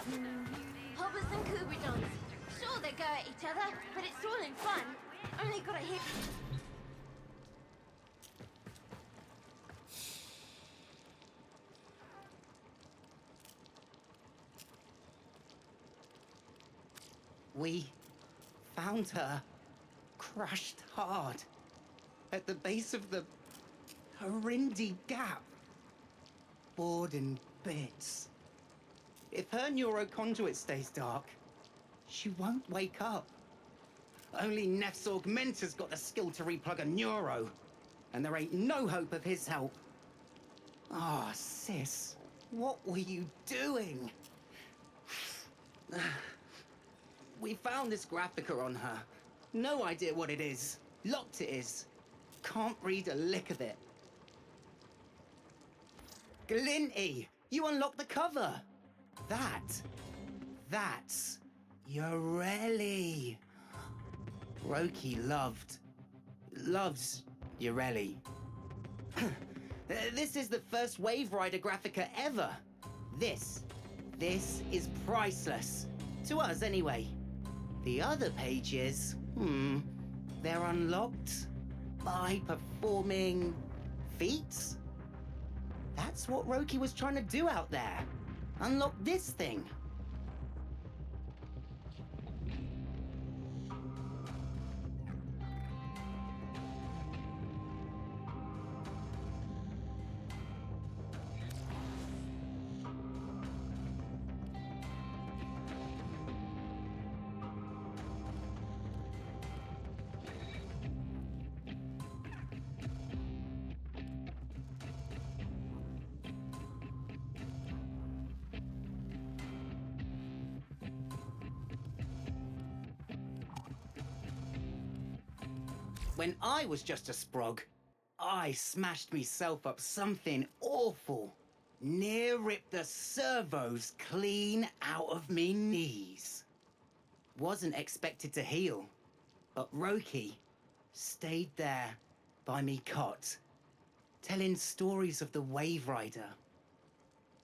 Hobbits and Kubidons. Sure, they go at each other, but it's all in fun. Only gotta hit. We found her, crushed hard, at the base of the Harindi Gap. Bored in bits. If her neuroconduit stays dark, she won't wake up. Only Nef's Augmentor's got the skill to replug a neuro, and there ain't no hope of his help. Ah, sis, what were you doing? We found this graphica on her. No idea what it is. Locked it is. Can't read a lick of it. Glinty, you unlocked the cover. That's Yoreli. Roki loves Yoreli. This is the first Wave Rider graphica ever. This is priceless. To us, anyway. The other pages, they're unlocked by performing feats? That's what Roki was trying to do out there. Unlock this thing. When I was just a sprog, I smashed myself up something awful. Near ripped the servos clean out of me knees. Wasn't expected to heal, but Roki stayed there by me cot, telling stories of the Wave Rider.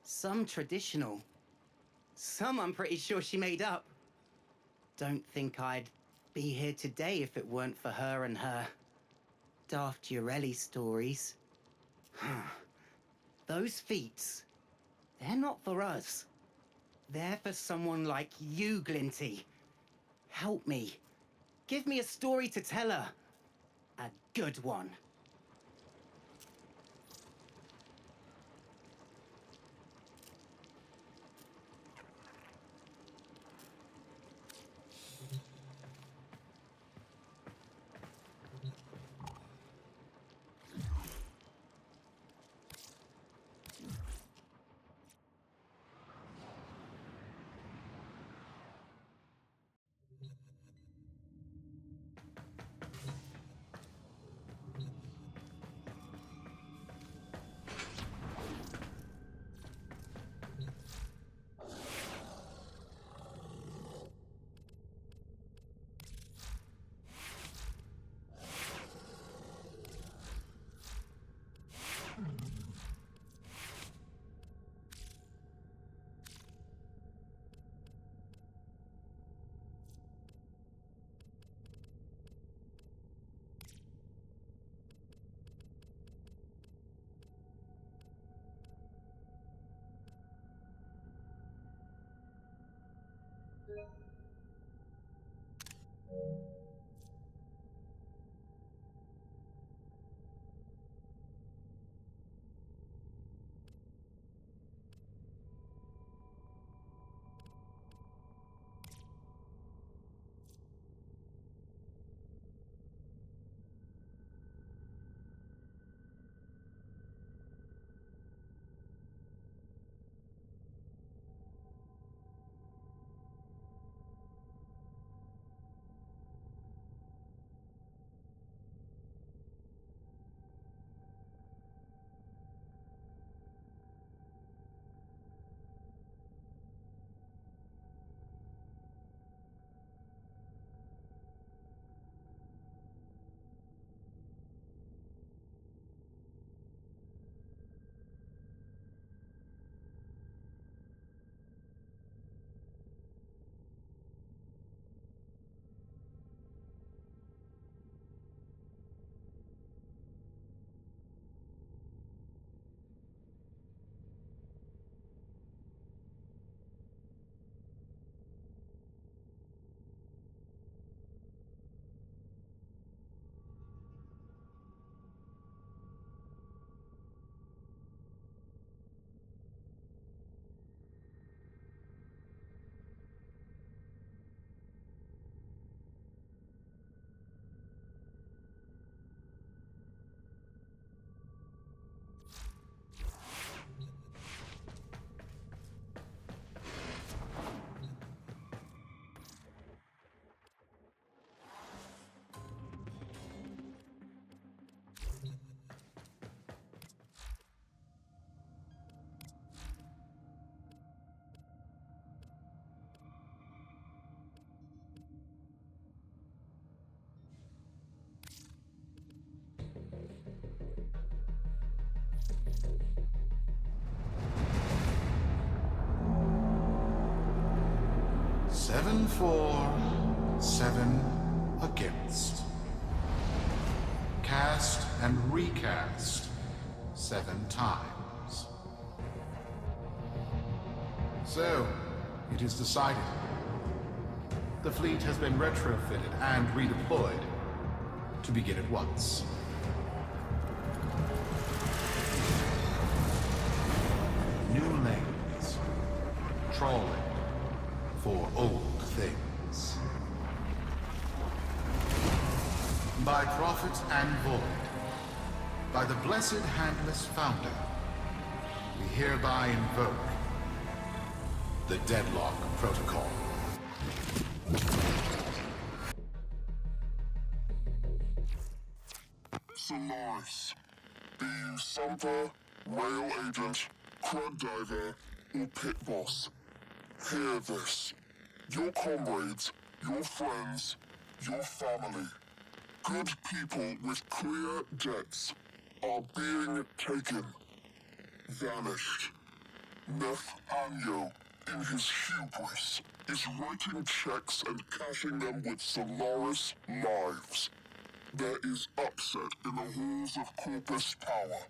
Some traditional, some I'm pretty sure she made up. Don't think I'd be here today if it weren't for her and her daft Yoreli stories. Those feats, they're not for us. They're for someone like you, Glinty. Help me. Give me a story to tell her. A good one. 7 for, 7 against. Cast and recast 7 times. So, it is decided. The fleet has been retrofitted and redeployed to begin at once. New lanes. Trawling for old things. By prophet and void, by the blessed handless founder, we hereby invoke the Deadlock Protocol. Solaris. Be you Sumper, Rail Agent, Crud Diver, or Pit Boss. Hear this. Your comrades, your friends, your family, good people with clear debts are being taken. Vanished. Nathaniel, in his hubris, is writing checks and cashing them with Solaris lives. There is upset in the halls of Corpus power.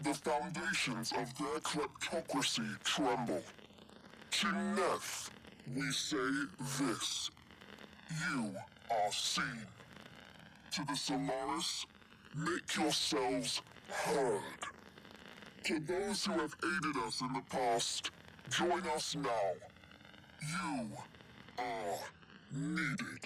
The foundations of their kleptocracy tremble. To Neth, we say this. You are seen. To the Solaris, make yourselves heard. To those who have aided us in the past, join us now. You are needed.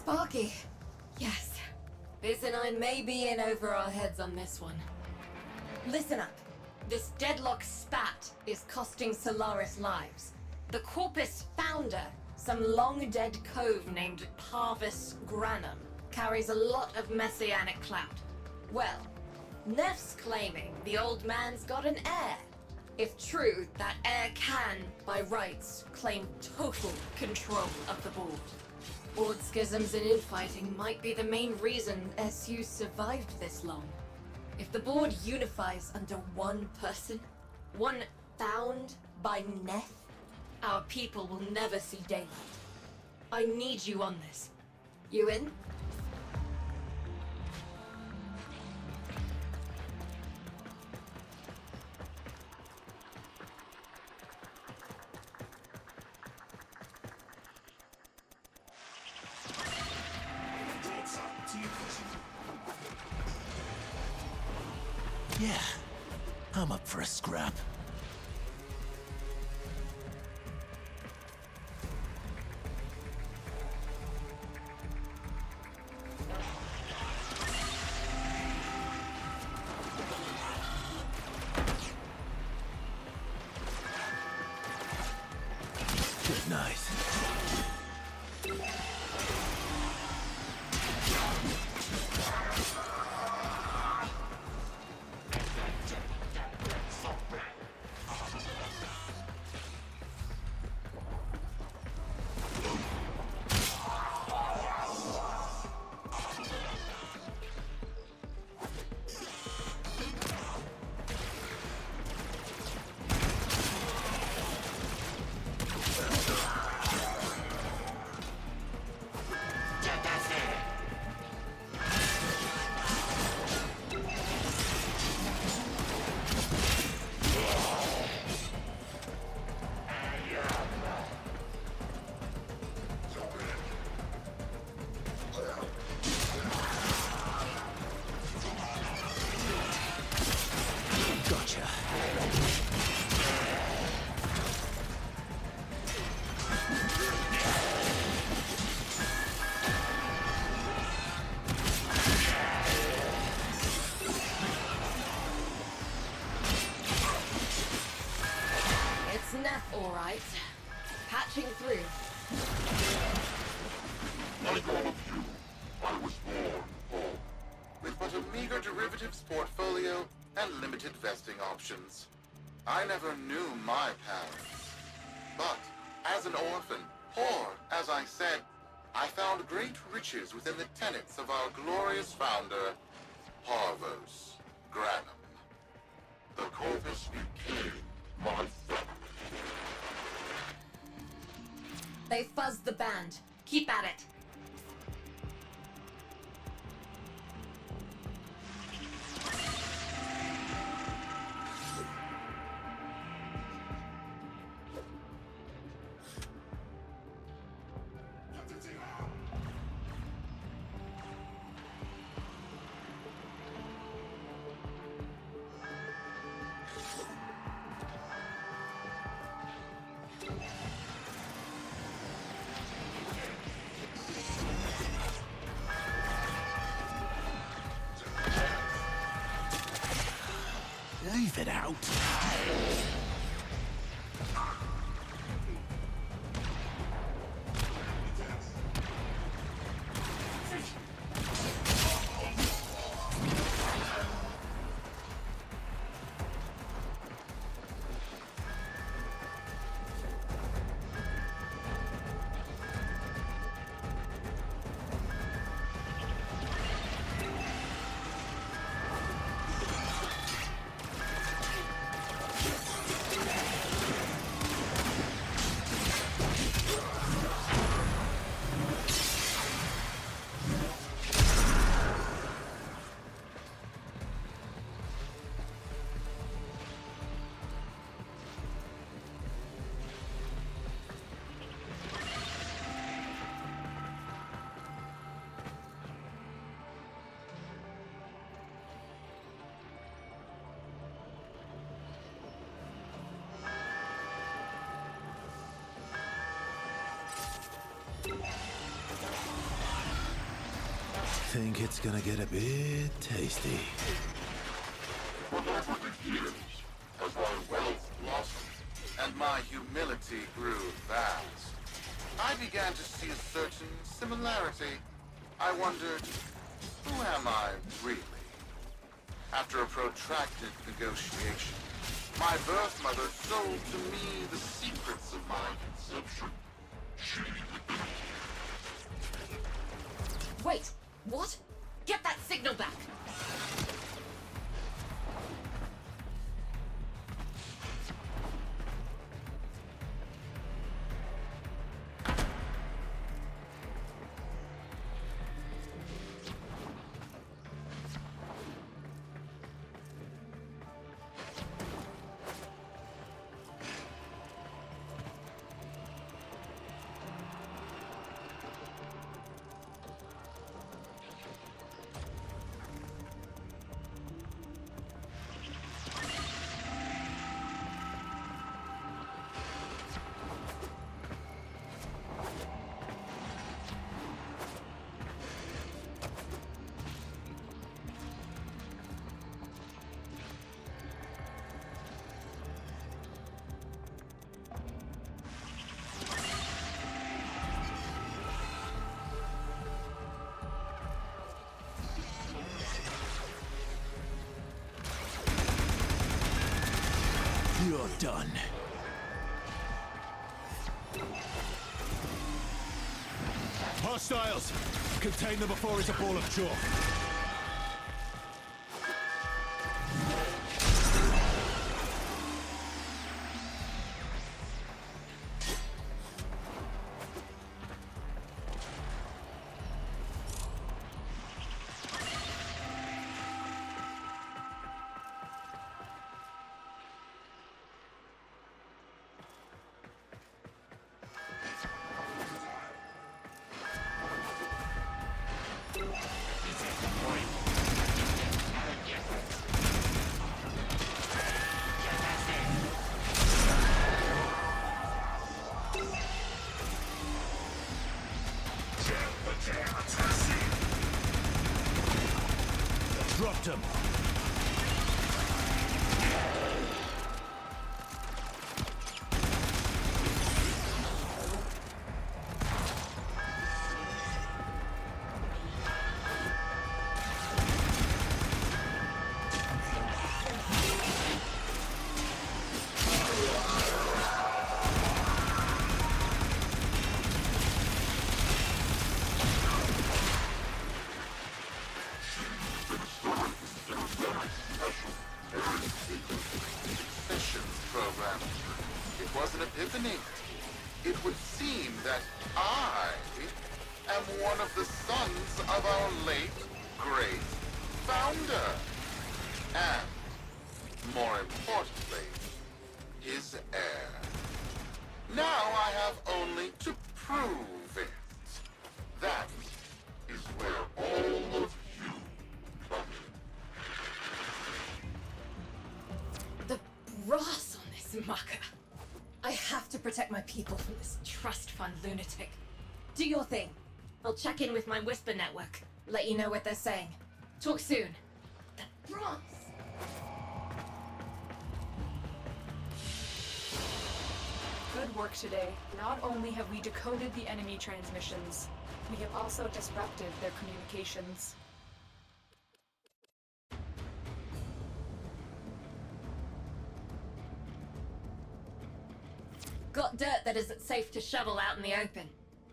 Sparky. Yes. Biz and I may be in over our heads on this one. Listen up. This Deadlock spat is costing Solaris lives. The Corpus founder, some long-dead cove named Parvis Granum, carries a lot of messianic clout. Well, Neff's claiming the old man's got an heir. If true, that heir can, by rights, claim total control of the board. Board schisms and infighting might be the main reason SU survived this long. If the board unifies under one person, one found by Neth, our people will never see daylight. I need you on this. You in? Yeah, I'm up for a scrap. Good night. All right. Patching through. Like all of you, I was born poor. With but a meager derivatives portfolio and limited vesting options. I never knew my parents. But as an orphan, or as I said, I found great riches within the tenets of our glorious founder, Parvos Granum. The Corpus became my family. They fuzzed the band. Keep at it. Leave it out. Think it's gonna get a bit tasty. But over the years, as my wealth blossomed, And my humility grew vast. I began to see a certain similarity. I wondered, who am I really? After a protracted negotiation, my birth mother sold to me the secrets of my conception. Wait, what? Get that signal back! You're done. Hostiles! Contain them before it's a ball of chalk. was an epiphany. It would seem that I am one of the sons of our late, great founder. And, more importantly, his heir. Now I have only to prove it. That is where all of you come in. The brass on this mucker. I have to protect my people from this trust fund lunatic. Do your thing. I'll check in with my Whisper network. Let you know what they're saying. Talk soon. The brass! Good work today. Not only have we decoded the enemy transmissions, we have also disrupted their communications. Got dirt that isn't safe to shovel out in the open.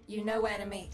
You know where to meet.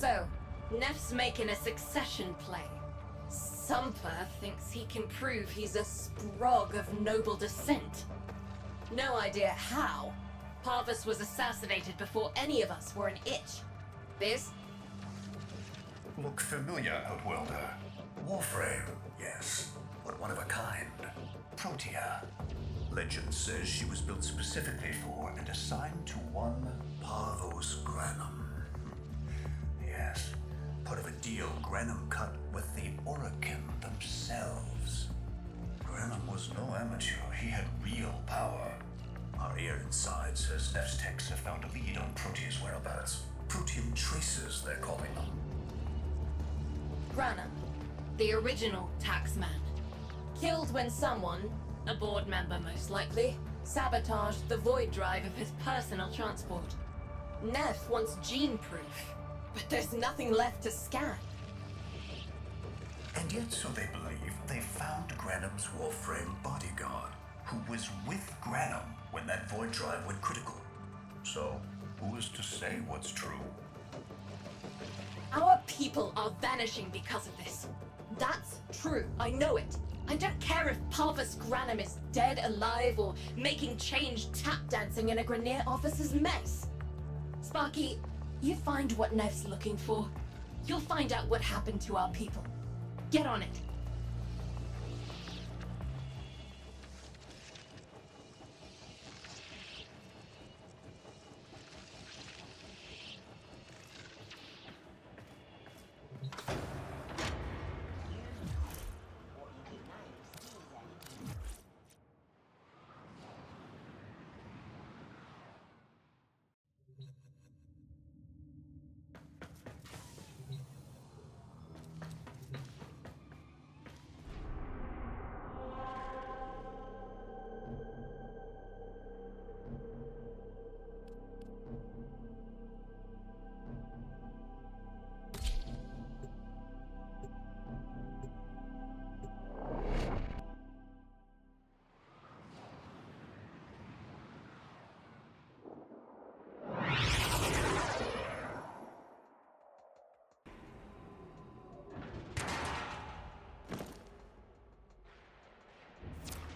So, Neff's making a succession play. Sumper thinks he can prove he's a sprog of noble descent. No idea how. Parvus was assassinated before any of us were an itch. Biz? Look familiar, Outworlder. Warframe, yes, but one of a kind. Protea. Legend says she was built specifically for and assigned to one Parvus Granum. Yes, part of a deal Granum cut with the Orokin themselves. Granum was no amateur. He had real power. Our ear inside says Neff's techs have found a lead on Protea's whereabouts. Protean traces, they're calling them. Granum, the original taxman. Killed when someone, a board member most likely, sabotaged the void drive of his personal transport. Neff wants gene proof, but there's nothing left to scan. And yet, so they believe, they found Granum's Warframe bodyguard, who was with Granum when that void drive went critical. So, who is to say what's true? Our people are vanishing because of this. That's true, I know it. I don't care if Parvus Granum is dead, alive, or making change tap dancing in a Grenier officer's mess. Sparky, you find what Neff's looking for. You'll find out what happened to our people. Get on it.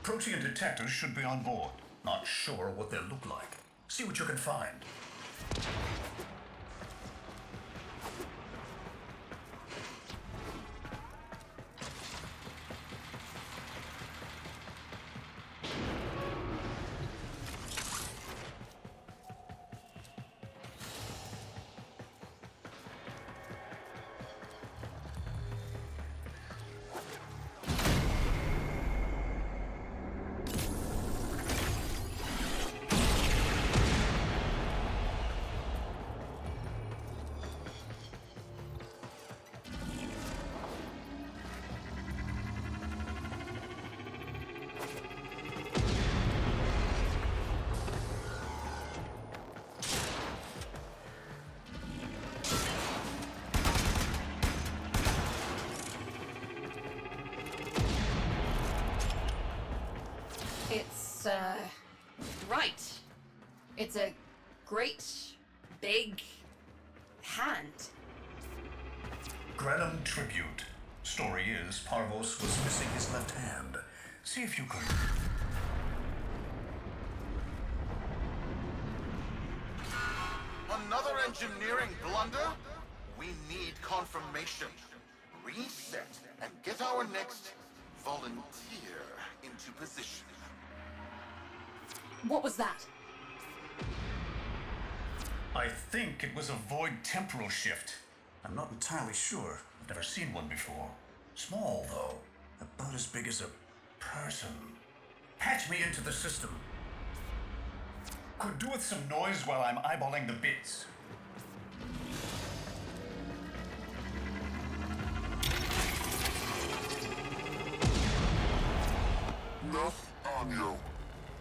Protean detectors should be on board. Not sure what they'll look like. See what you can find. right. It's a great, big hand. Grenham tribute. Story is, Parvos was missing his left hand. See if you could... Another engineering blunder? We need confirmation. Reset and get our next volunteer into position. What was that? I think it was a void temporal shift. I'm not entirely sure. I've never seen one before. Small, though. About as big as a person. Patch me into the system. Could do with some noise while I'm eyeballing the bits. Neth Anyo,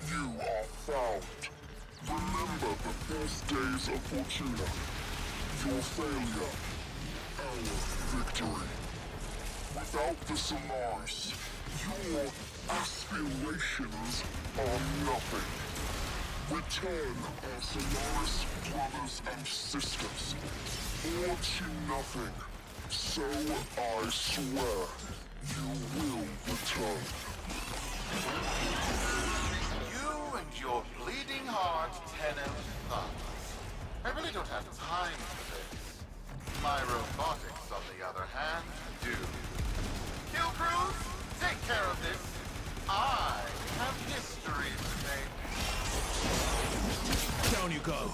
you are found. Remember the first days of Fortuna. Your failure, our victory. Without the Solaris, your aspirations are nothing. Return our Solaris brothers and sisters, or to nothing. So I swear, you will return. You and your bleeding heart, Tenno thugs. I really don't have time for this. My robotics, on the other hand, do. Kill crews, take care of this. I have history to make. Down you go.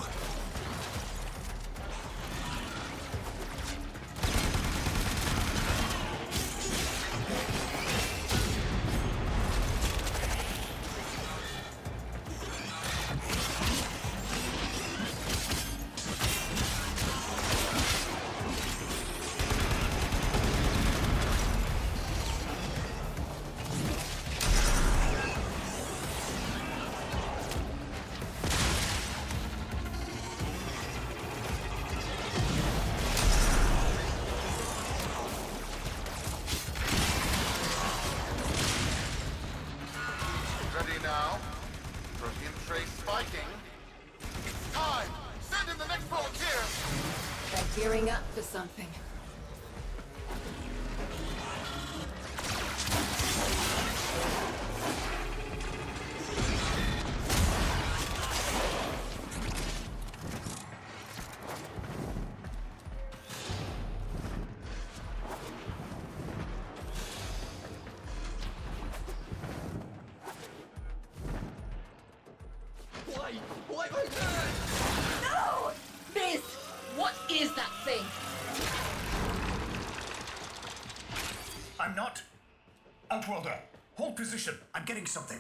Ready now? For in-tray spiking. It's time! Send in the next volunteer! They're gearing up for something. Why was that? No! Biz! What is that thing? I'm not. Outworlder, hold position. I'm getting something.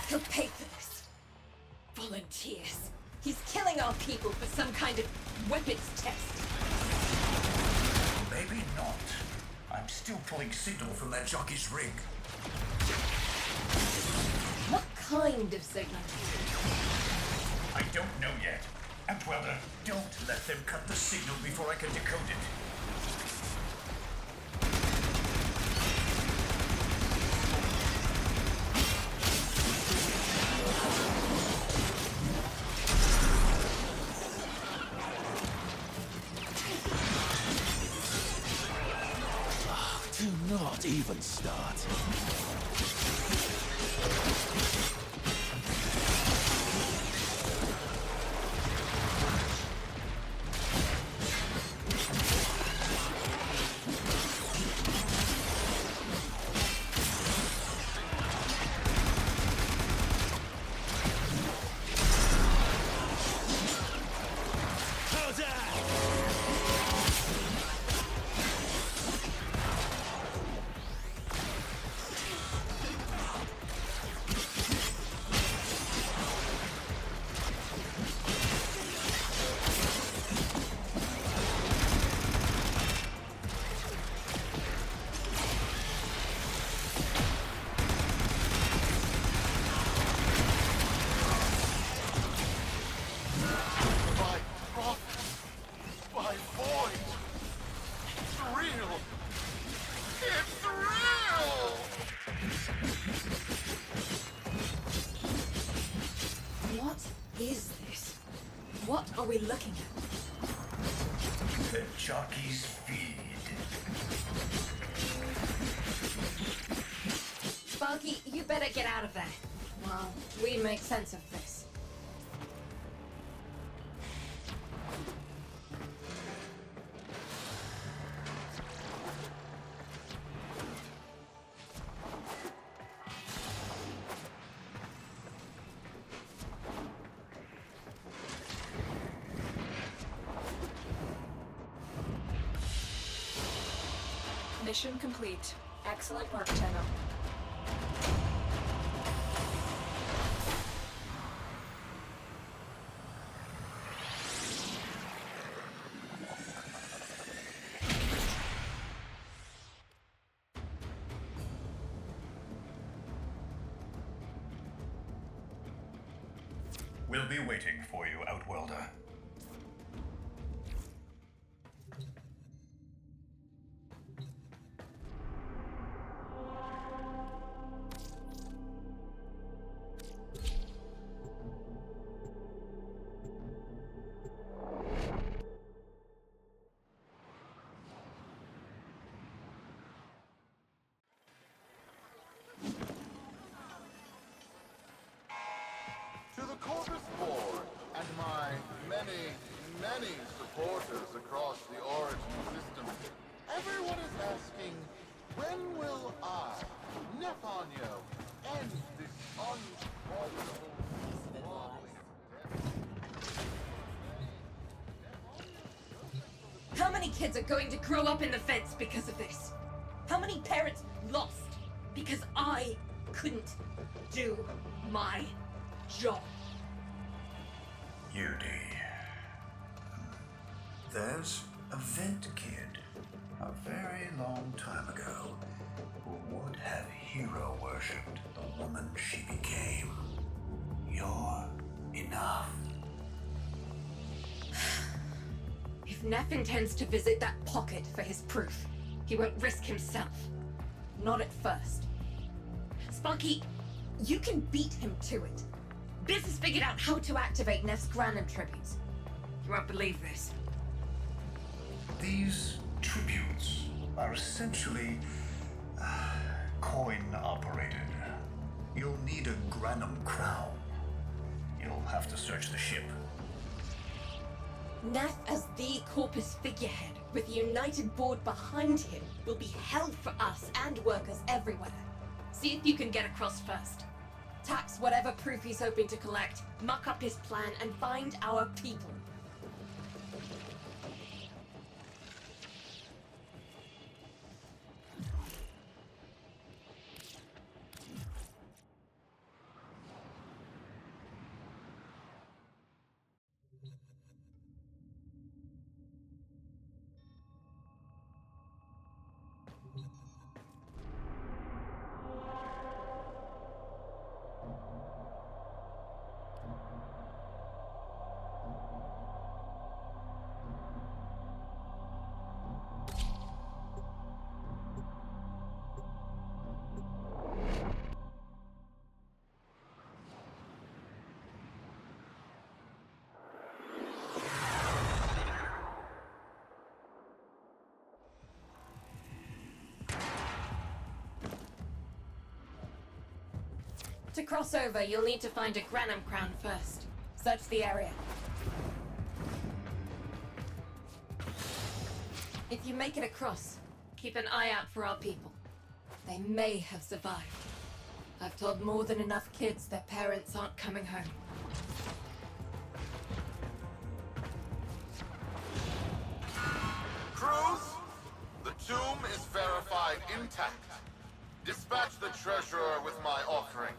He'll pay for this. Volunteers. He's killing our people for some kind of weapons test. Maybe not. I'm still pulling signal from that jockey's rig. What kind of signal? I don't know yet. Outworlder, don't let them cut the signal before I can decode it. Do not even start. are we looking at? The jockey's feed. Sparky, you better get out of there. Well, we make sense of this. Mission complete. Excellent work, Tenno. We'll be waiting for you, Outworlder. To the Corvus Board and my many supporters across the Origin system, everyone is asking, when will I, Nephanio, end this unpardonable How many kids are going to grow up in the fence because of this? How many parents lost because I couldn't do my job? Judy. There's a vent kid, a very long time ago, who would have hero worshipped the woman she became. You're enough. If Neff intends to visit that pocket for his proof, he won't risk himself. Not at first. Sparky, you can beat him to it. Biz has figured out how to activate Neff's Granum tributes. You won't believe this. These tributes are essentially coin-operated. You'll need a Granum crown. You'll have to search the ship. Neff as the Corpus figurehead, with a united board behind him, will be hell for us and workers everywhere. See if you can get across first. Tax whatever proof he's hoping to collect, muck up his plan, and find our people. To cross over, you'll need to find a Granum crown first. Search the area. If you make it across, keep an eye out for our people. They may have survived. I've told more than enough kids their parents aren't coming home. Crews, the tomb is verified intact. Dispatch the treasurer with my offering.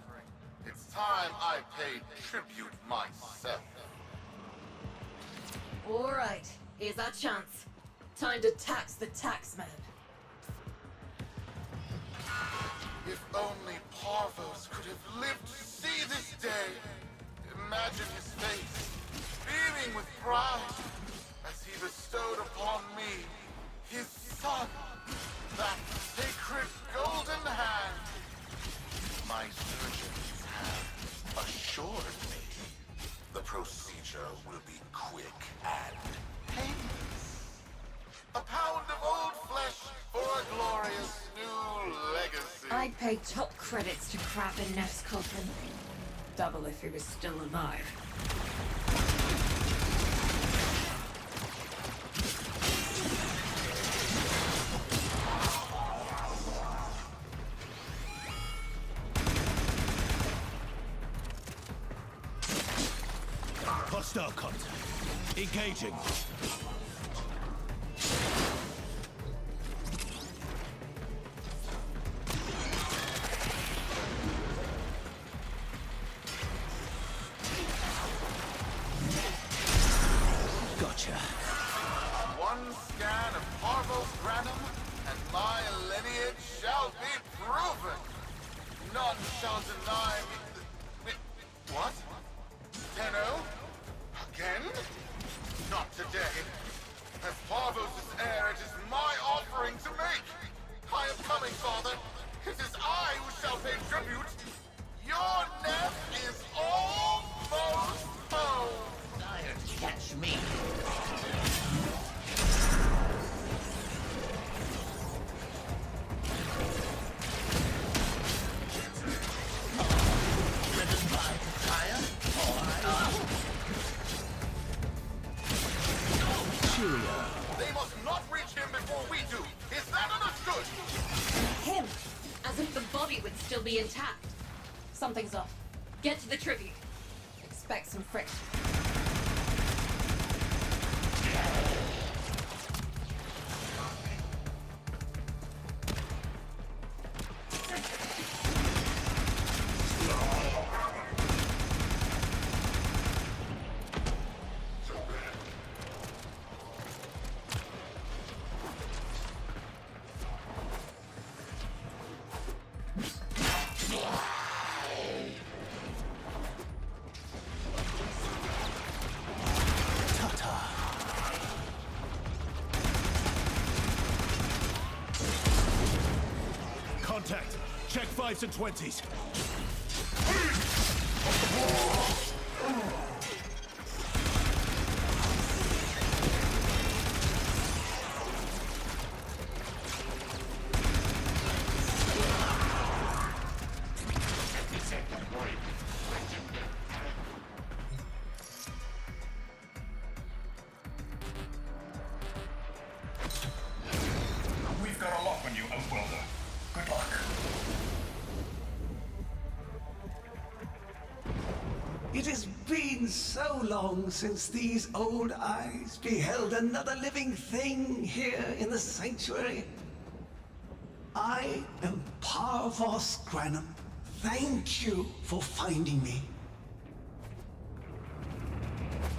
It's time I paid tribute myself. All right, here's our chance. Time to tax the taxman. If only Parvos could have lived to see this day. Imagine his face, beaming with pride, as he bestowed upon me, his son, that sacred golden hand. My surgeons have assured me the procedure will be quick and painless. A pound of old flesh for a glorious new legacy. I'd pay top credits to crap in Neff's coffin. Double if he was still alive. Hostile contact. Engaging. Gotcha. One scan of Parvo's Granum, and my lineage shall be proven. None shall deny me. What? Tenno? Again? Not today. As Parvos' heir, it is my offering to make. I am coming, Father. It is I who shall pay tribute. Your Neff is almost home. Catch me. Driven by fire or Cheerio. They must not reach him before we do. Is that understood? Him! As if the body would still be intact. Something's off. Get to the tribute. Expect some friction. Contact. Check 5s and 20s. We've got a lock on you, Outwelder. Good luck. It has been so long since these old eyes beheld another living thing here in the sanctuary. I am Parvos Granum. Thank you for finding me.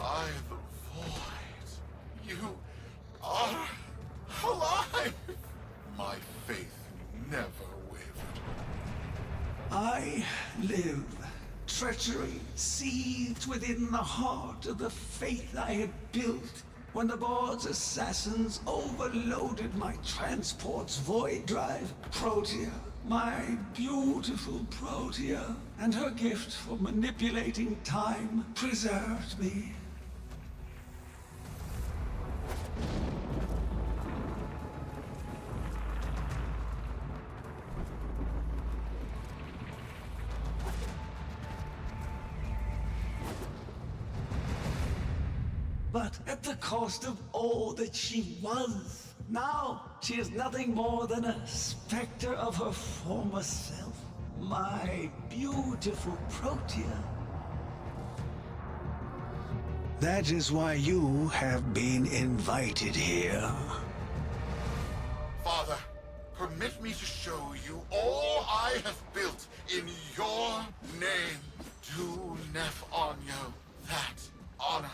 I, the Void. You are alive. My faith never wavered. I live. Treachery seethed within the heart of the faith I had built when the board's assassins overloaded my transport's void drive. Protea, my beautiful Protea, and her gift for manipulating time preserved me. But at the cost of all that she was. Now, she is nothing more than a specter of her former self. My beautiful Protea. That is why you have been invited here. Father, permit me to show you all I have built in your name. Do Neff Onyo that honor.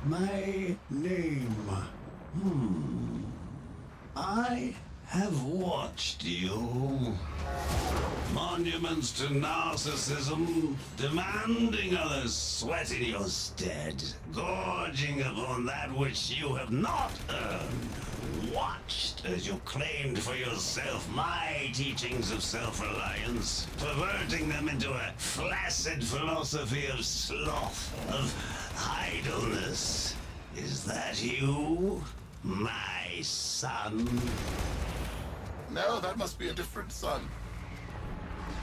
My name. I have watched you. Monuments to narcissism, demanding others sweat in your stead, gorging upon that which you have not earned. Watched as you claimed for yourself my teachings of self-reliance, perverting them into a flaccid philosophy of sloth, of idleness. Is that you, my son? No, that must be a different son.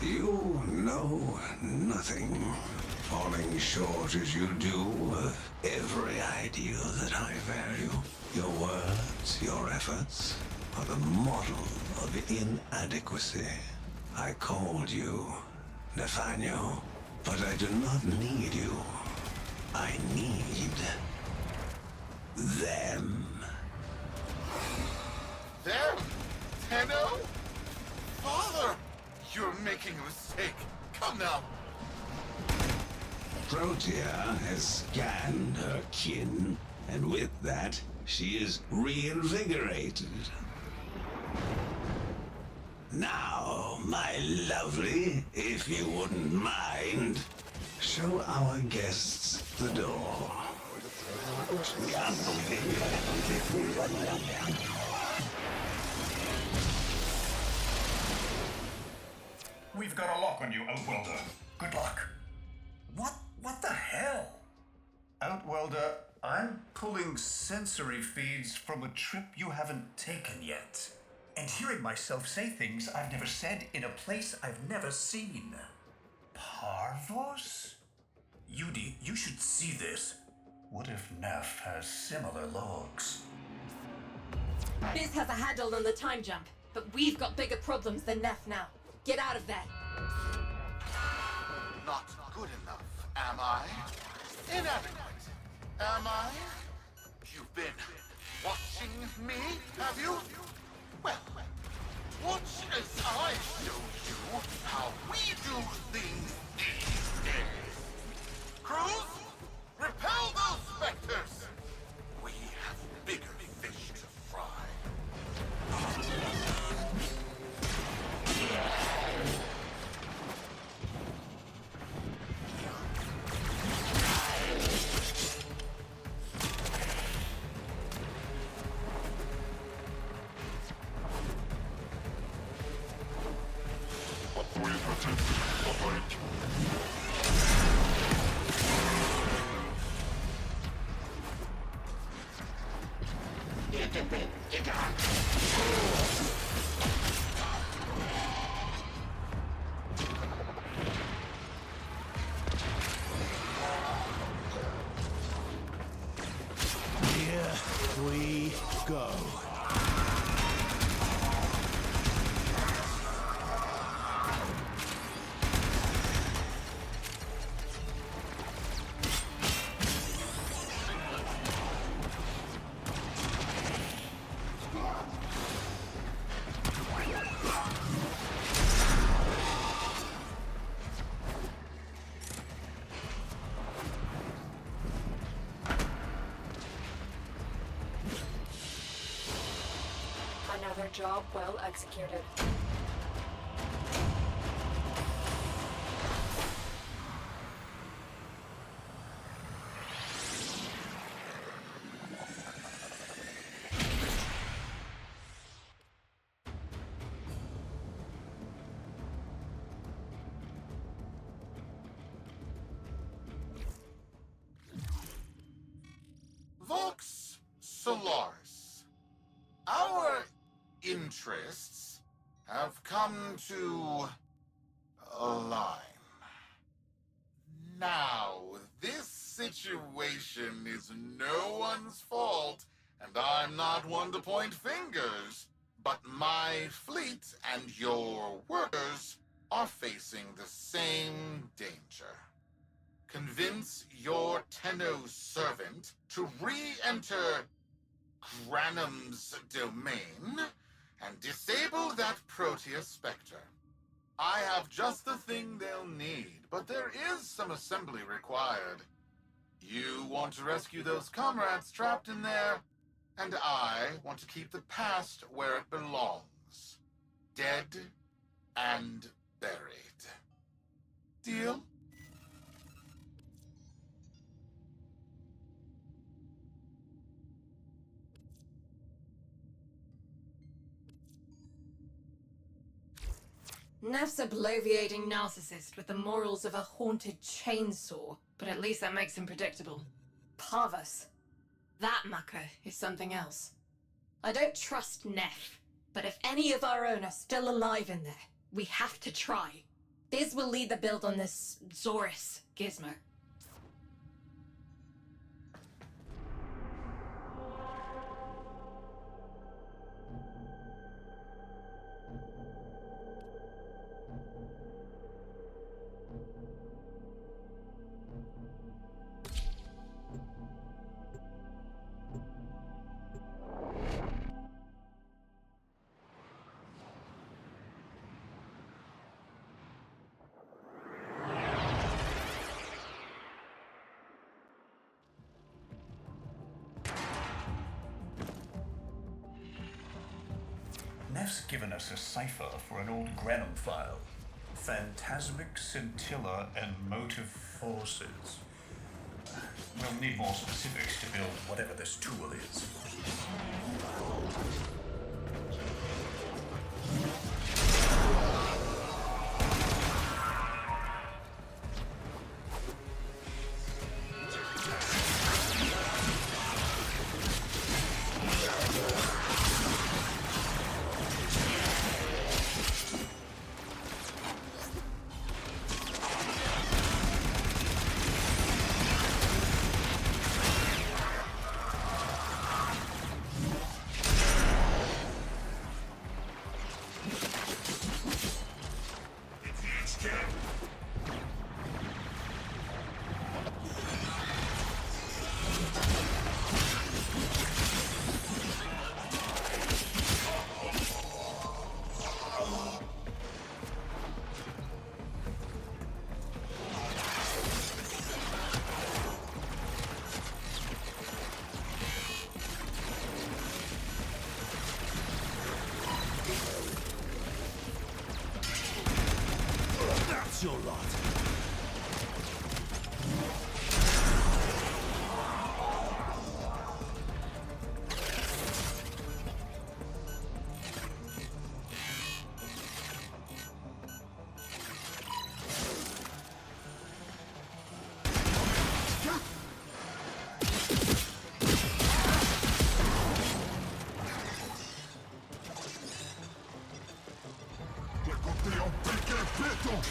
You know nothing, falling short as you do of every ideal that I value. Your words, your efforts, are the model of inadequacy. I called you, Nathaniel, but I do not need you. I need them. There? Tenno? Father! You're making a mistake. Come now. Protea has scanned her kin, and with that, she is reinvigorated. Now, my lovely, if you wouldn't mind, show our guests the door. We've got a lock on you, Outwelder. Good luck. What the hell? Outwelder, I'm pulling sensory feeds from a trip you haven't taken yet. And hearing myself say things I've never said in a place I've never seen. Parvos? Yudi, you should see this. What if Neff has similar logs? Biz has a handle on the time jump, but we've got bigger problems than Neff now. Get out of there. Not good enough, am I? Inadequate, am I? You've been watching me, have you? Well, watch as I show you how we do things these days. Crews, repel those specters! We have bigger fish to fry. Here we go. Another job well executed. Vox Solaris. Our interests have come to align. Now, this situation is no one's fault, and I'm not one to point fingers, but my fleet and your workers are facing the same danger. Convince your Tenno servant to re-enter Granum's domain and disable that Protea Spectre. I have just the thing they'll need, but there is some assembly required. You want to rescue those comrades trapped in there, and I want to keep the past where it belongs. and buried. Deal? Neff's a bloviating narcissist with the morals of a haunted chainsaw, but at least that makes him predictable. Parvus. That mucker is something else. I don't trust Neff, but if any of our own are still alive in there, we have to try. Biz will lead the build on this Zorus gizmo. Neff's given us a cipher for an old Granum file. Phantasmic scintilla and motive forces. We'll need more specifics to build whatever this tool is. That's your lot.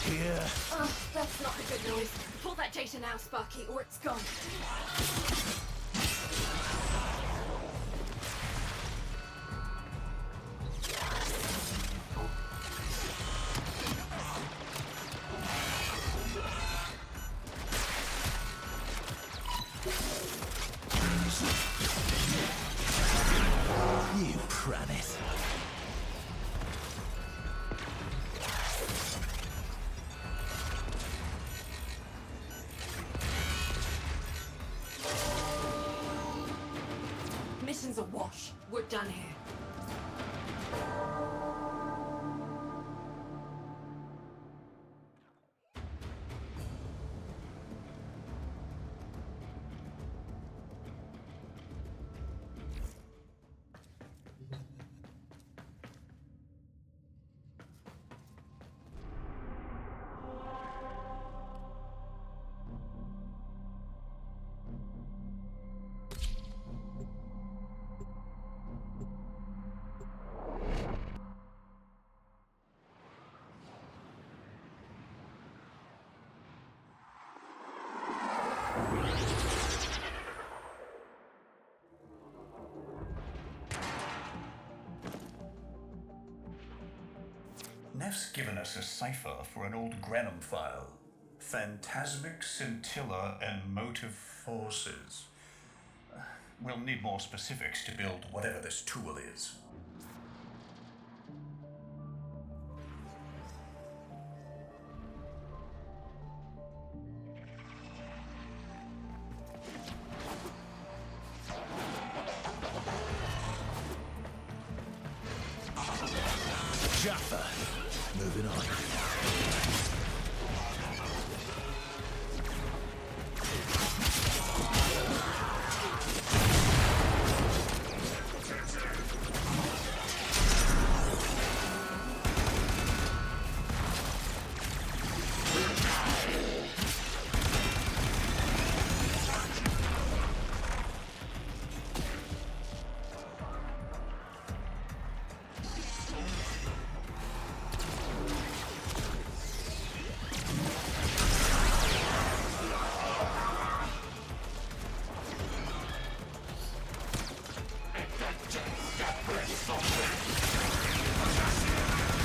Here. Oh, that's not a good noise. Pull that data now, Sparky, or it's gone. You planet. Mission's a wash. We're done here. Neff's given us a cipher for an old Granum file. Phantasmic scintilla and motive forces. We'll need more specifics to build whatever this tool is. Jaffa, Moving on.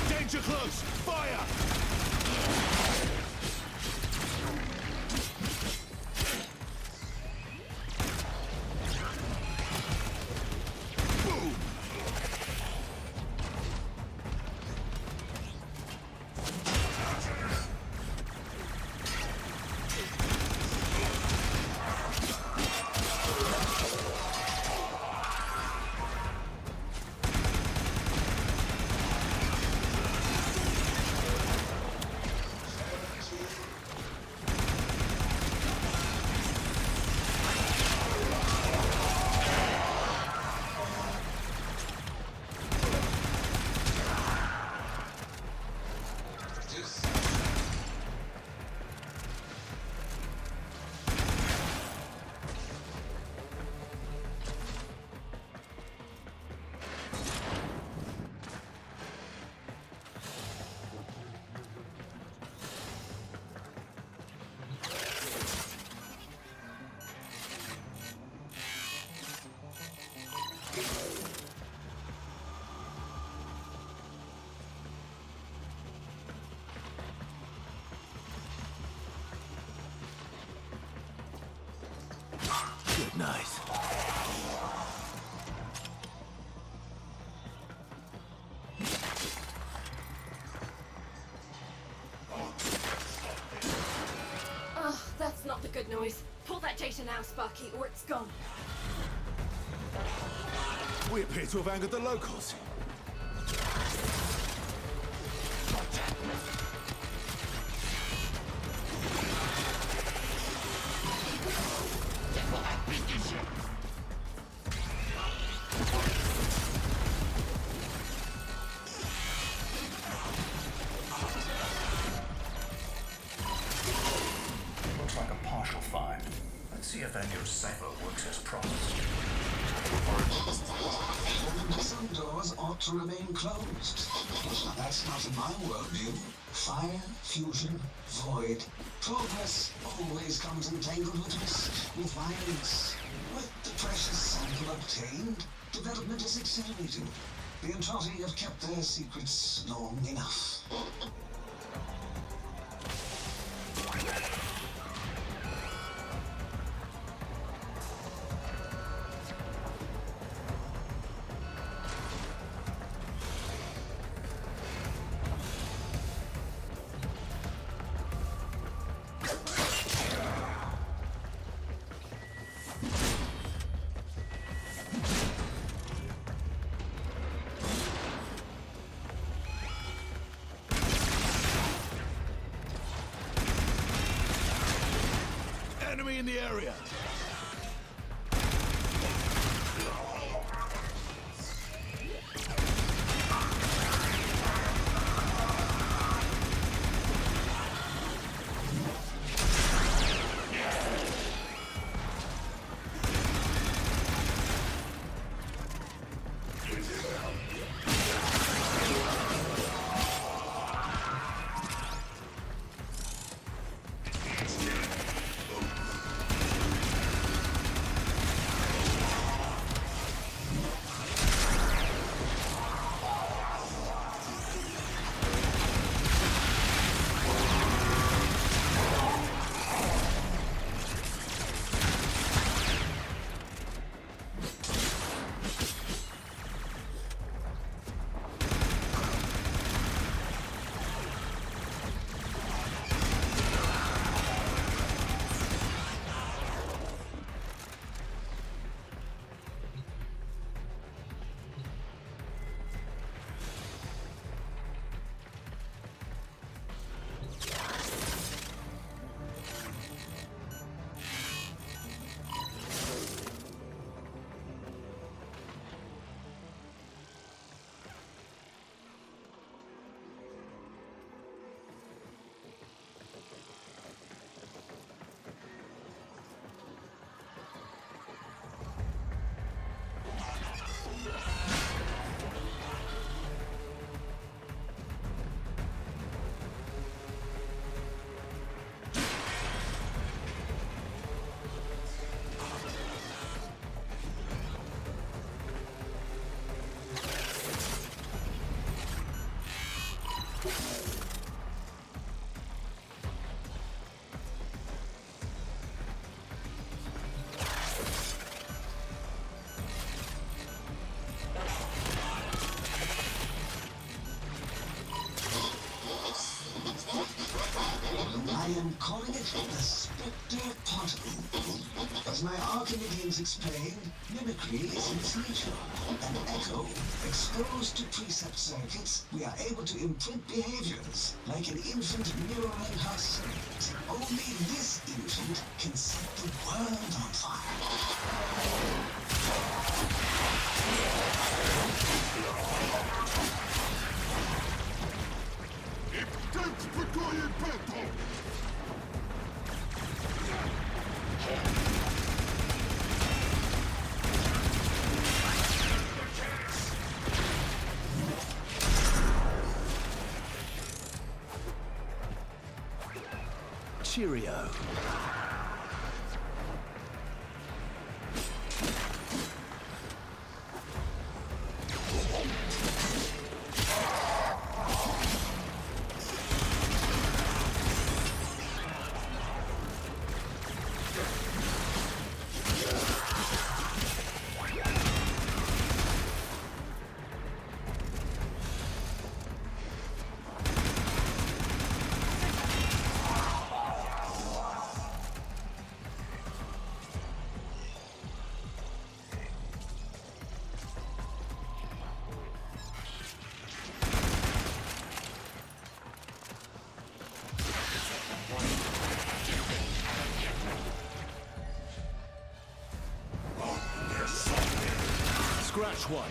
Danger close! Fire! Boom! Good night. Oh, that's not the good noise. Pull that data now, Sparky, or it's gone. We appear to have angered the locals. Looks like a partial find. Let's see if that new cipher works as promised. Some doors ought to remain closed. That's not in my worldview. Fire, fusion, void. Progress always comes entangled with risk, with violence. With the precious sample obtained, development is accelerating. The Entrati have kept their secrets long enough. Enemy in the area! I am calling it the Spectre Particle. As my Archimedeans explained, mimicry is in its nature. An echo, exposed to precept circuits, we are able to imprint behaviors, like an infant mirroring her circuit. Only this infant can set the world on fire. Cheerio. Scratch one.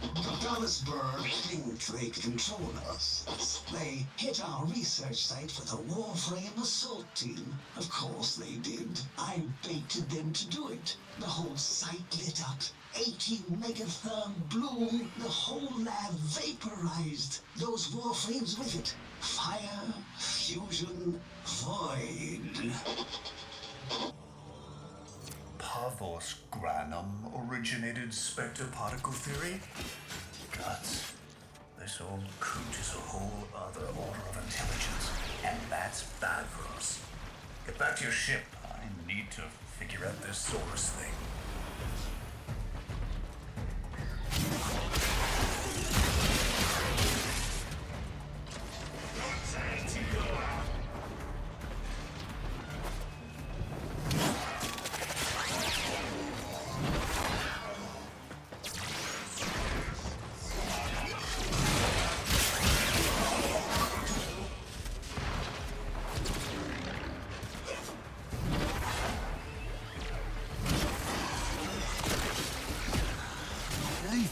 The Dallasburg think they control us. They hit our research site with a Warframe assault team. Of course they did. I baited them to do it. The whole site lit up. 80 megatherm bloom. The whole lab vaporized. Those Warframes with it. Fire, fusion, void. Pavos Granum originated Spectre particle theory? Guts. This old coot is a whole other order of intelligence, and that's bad for us. Get back to your ship. I need to figure out this Source thing.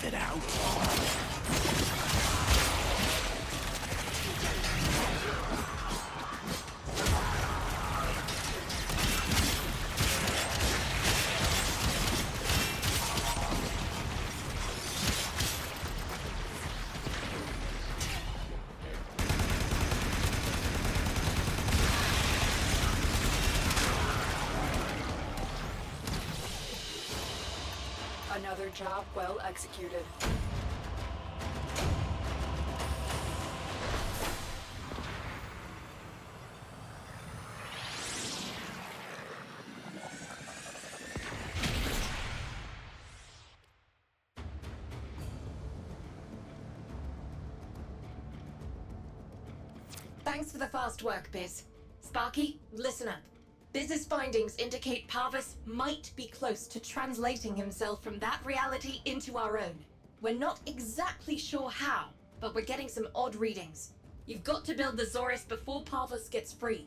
sniff it out? Another job well executed. Thanks for the fast work, Biz. Sparky, listen up. Biz's findings indicate Parvus might be close to translating himself from that reality into our own. We're not exactly sure how, but we're getting some odd readings. You've got to build the Zorus before Parvus gets free.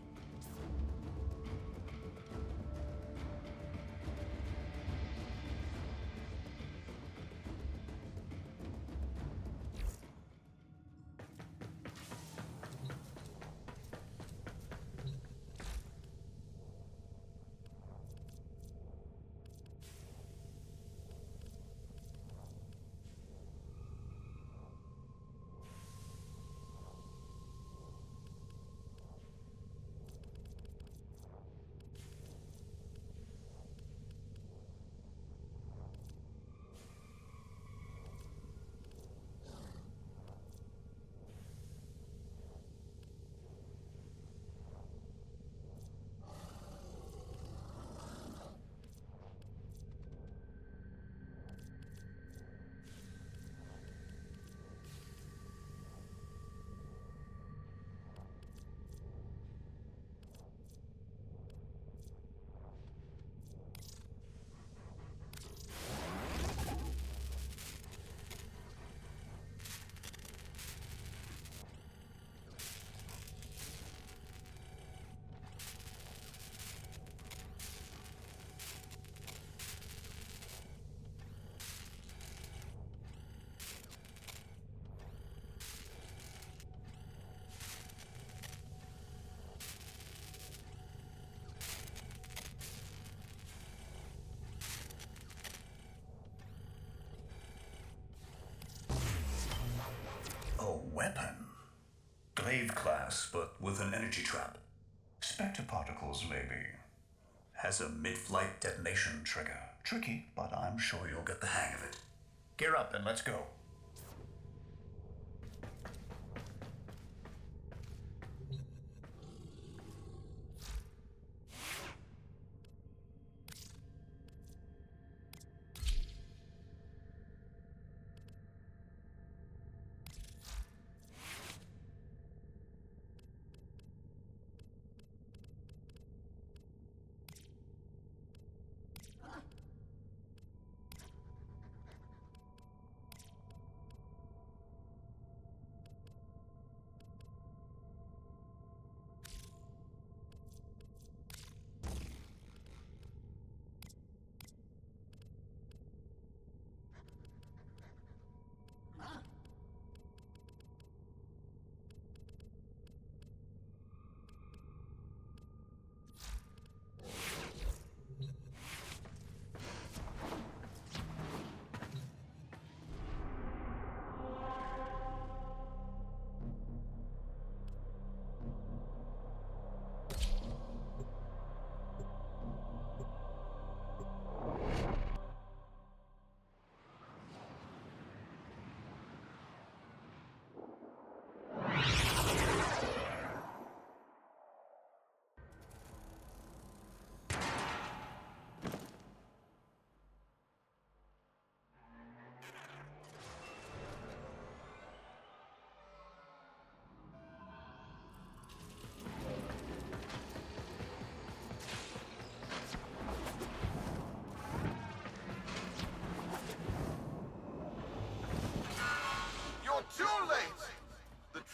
A weapon? Glaive class, but with an energy trap. Spectre particles, maybe. Has a mid-flight detonation trigger. Tricky, but I'm sure you'll get the hang of it. Gear up and let's go.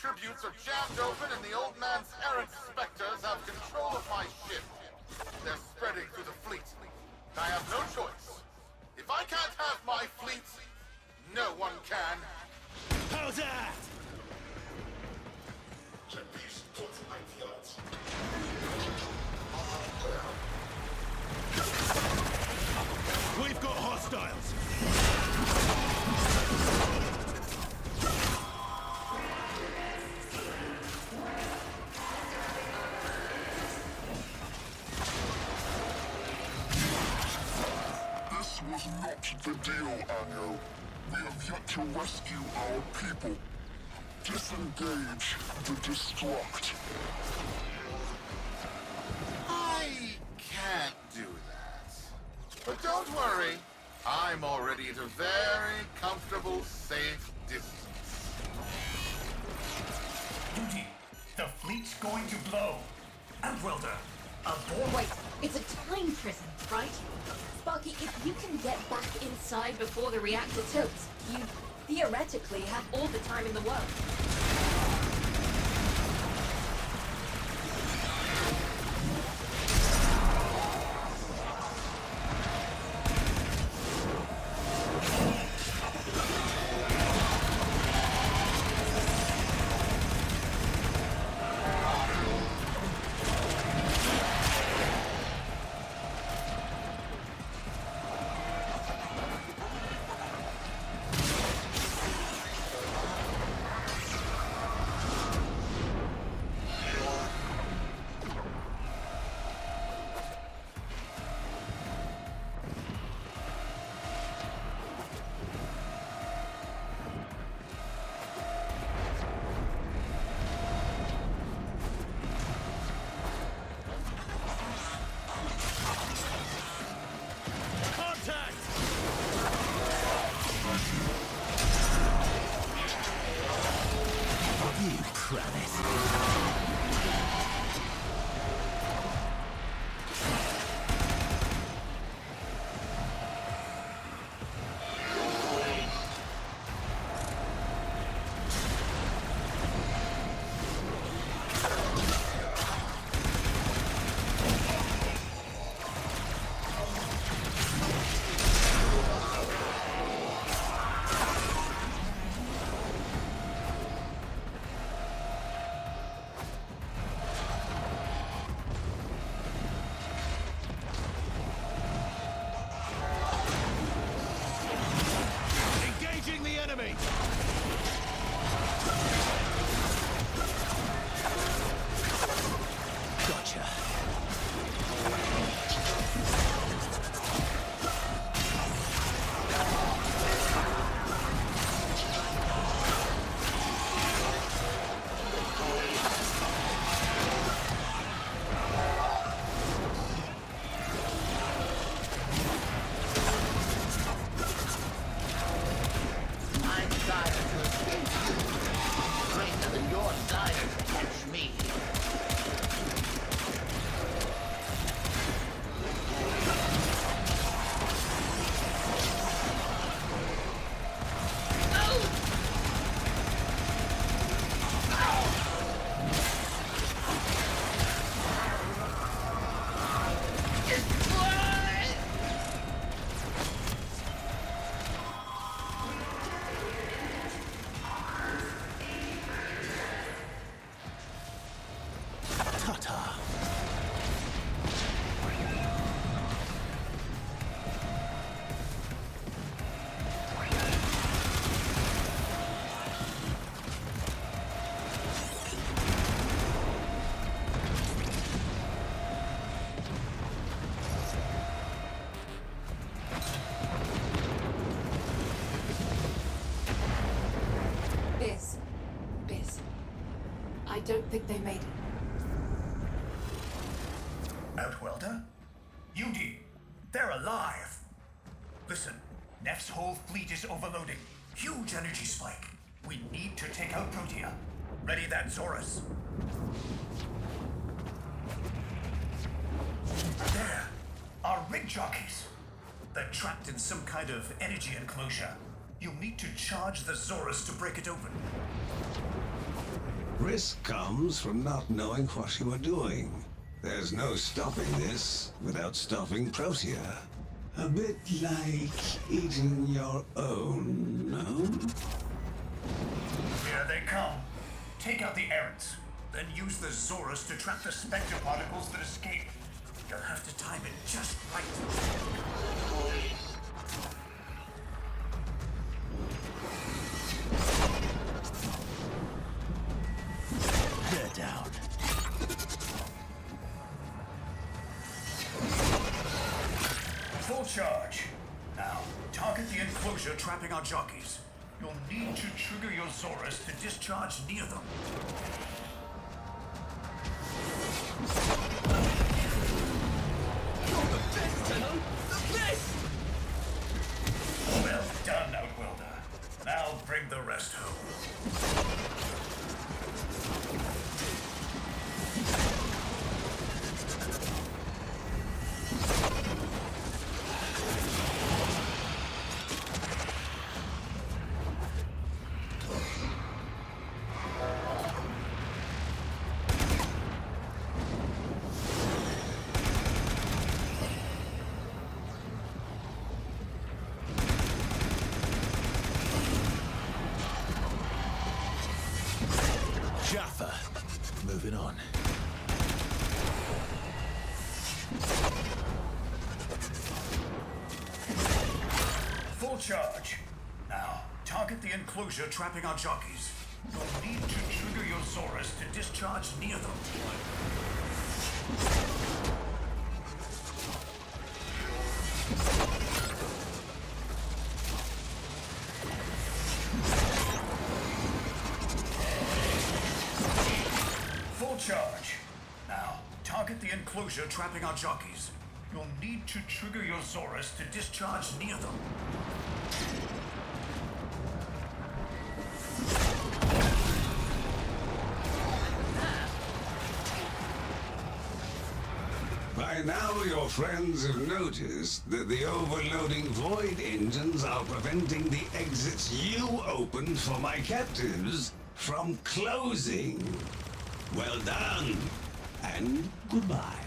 Tributes are jammed open and the old man's errant specters have control of my ship. They're spreading through the fleet. I have no choice. If I can't have my fleet, no one can. How's that? We've got hostiles. This was not the deal, Anyo. We have yet to rescue our people. Disengage the destruct. I can't do that. But don't worry. I'm already at a very comfortable, safe distance. Duty, the fleet's going to blow. Outwelder, aboard. Wait, it's a time prison, right? Sparky, if you can get back inside before the reactor tilts, you theoretically have all the time in the world. I don't think they made it. Outwelder? Yudi, they're alive. Listen, Neff's whole fleet is overloading. Huge energy spike. We need to take out Protea. Ready that, Zorus. There. Our rig jockeys. They're trapped in some kind of energy enclosure. You'll need to charge the Zorus to break it open. Risk comes from not knowing what you are doing. There's no stopping this without stopping Protea. A bit like eating your own, no? Here they come. Take out the errants, then use the Zorus to trap the Spectre particles that escape. You'll have to time it just right. They're down. Full charge. Now, target the enclosure trapping our jockeys. You'll need to trigger your Zorus to discharge near them. You're the best, Tenno! The best! Well done, Outwelder. Now bring the rest home. Jaffa. Moving on. Full charge. Now, target the enclosure trapping our jockeys. You'll need to trigger your Zorus to discharge near them. Full charge. Now, target the enclosure trapping our jockeys. You'll need to trigger your Zorus to discharge near them. By now, your friends have noticed that the overloading void engines are preventing the exits you opened for my captives from closing. Well done, and goodbye.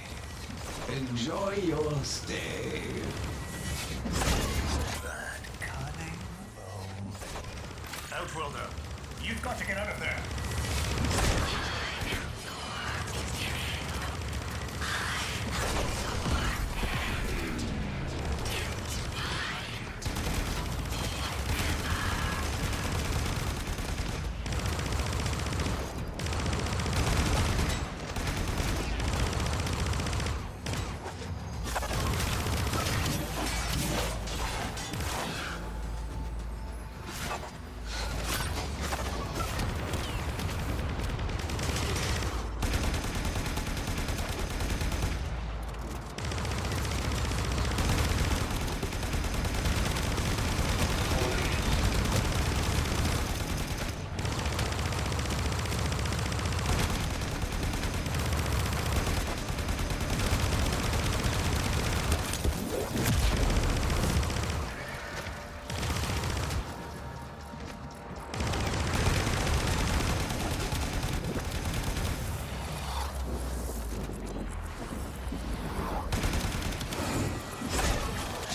Enjoy your stay. That cunning low. Outwelder, you've got to get out of there.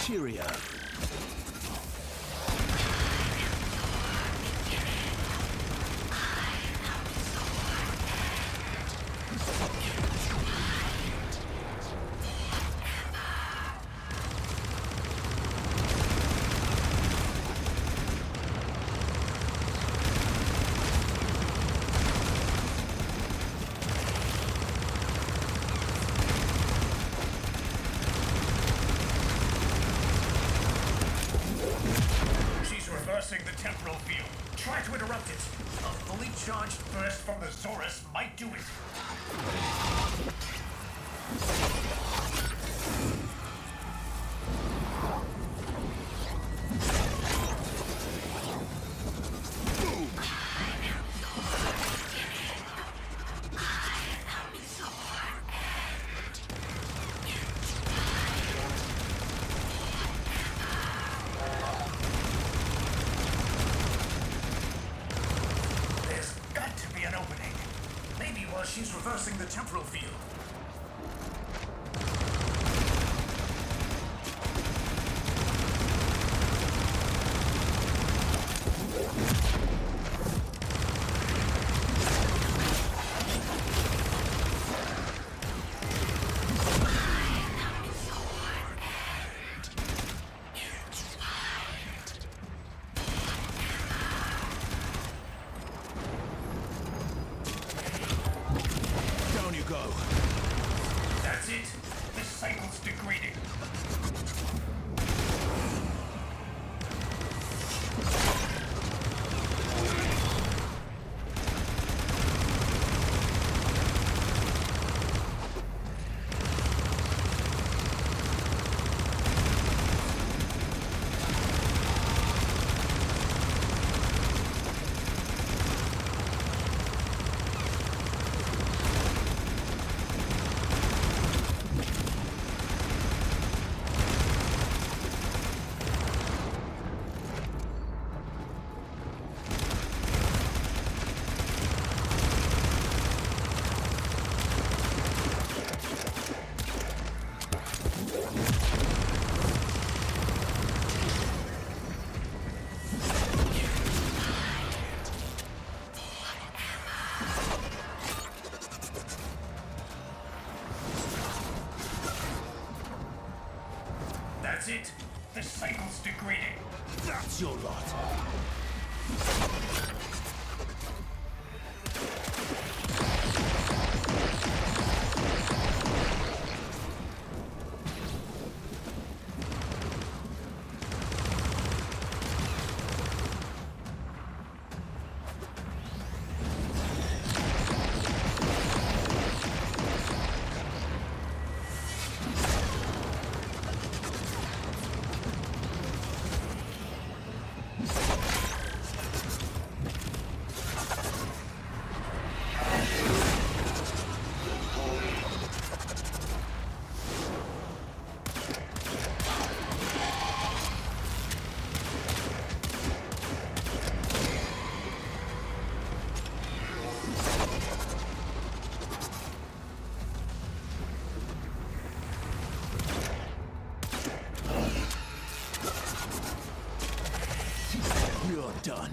Cheerio. The temporal field. Try to interrupt it. A fully charged burst from the Zorus might do it. She's reversing the temporal field. cycle's degrading. That's your lot. You're done.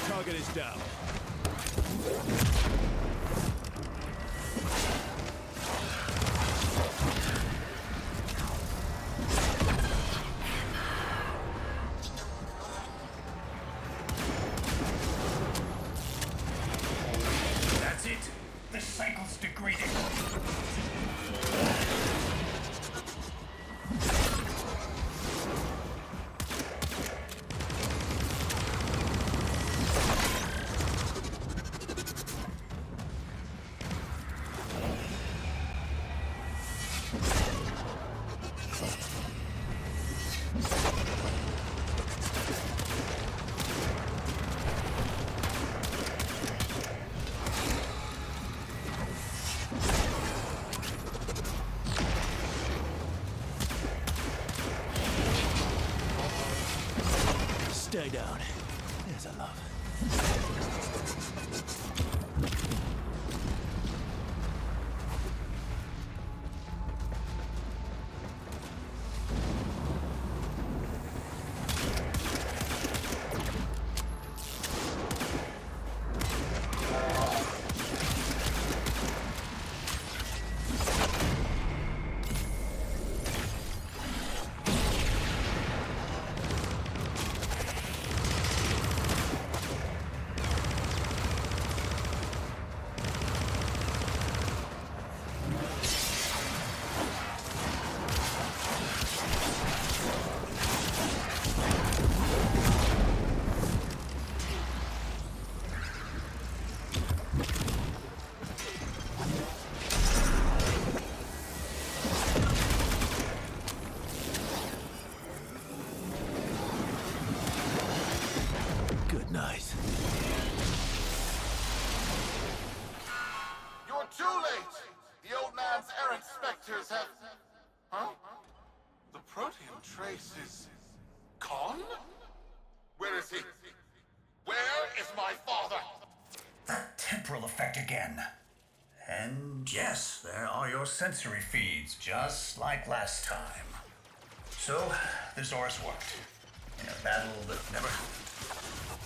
Target is down. That's it. The cycle's degrading. Stay down. There's a love. Good night. You're too late! The old man's errant specters have... Huh? The protean trace is... gone? Where is he? Where is my father? That temporal effect again. And yes, there are your sensory feeds, just like last time. So, the Zorus worked. In a battle that never...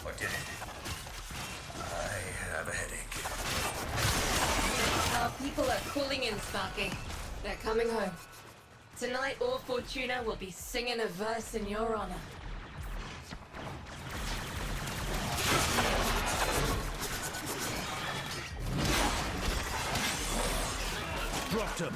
Or did it? I have a headache. Our people are calling in, Sparky. They're coming home. Tonight, all Fortuna will be singing a verse in your honor. Dropped him.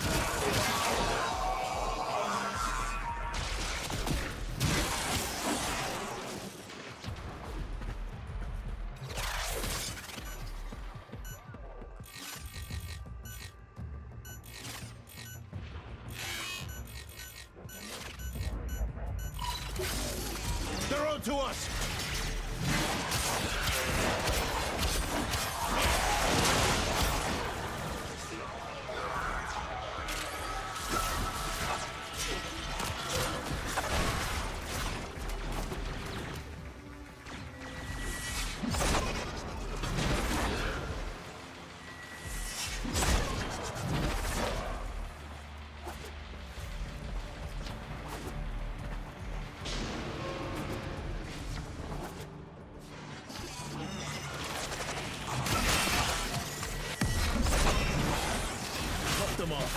They're on to us! Cut them off.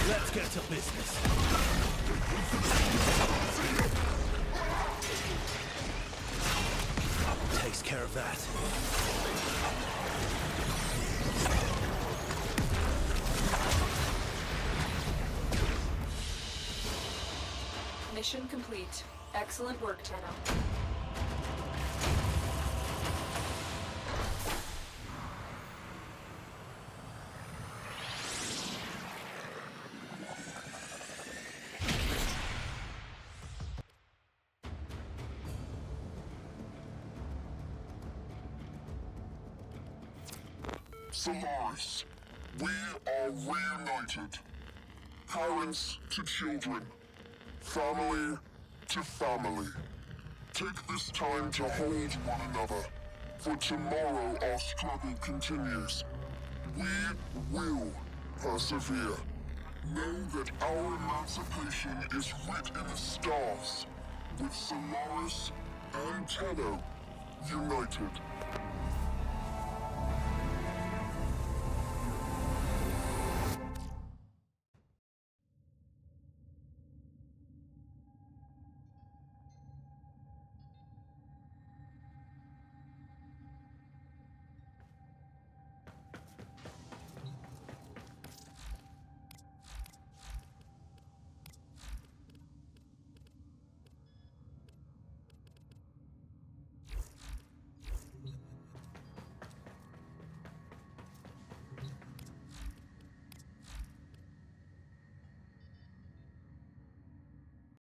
Let's get to business. Takes care of that. Mission complete. Excellent work, Tenno. Solaris, we are reunited. Parents to children. Family to family. Take this time to hold one another, for tomorrow our struggle continues. We will persevere. Know that our emancipation is writ in the stars, with Solaris and Tenno united.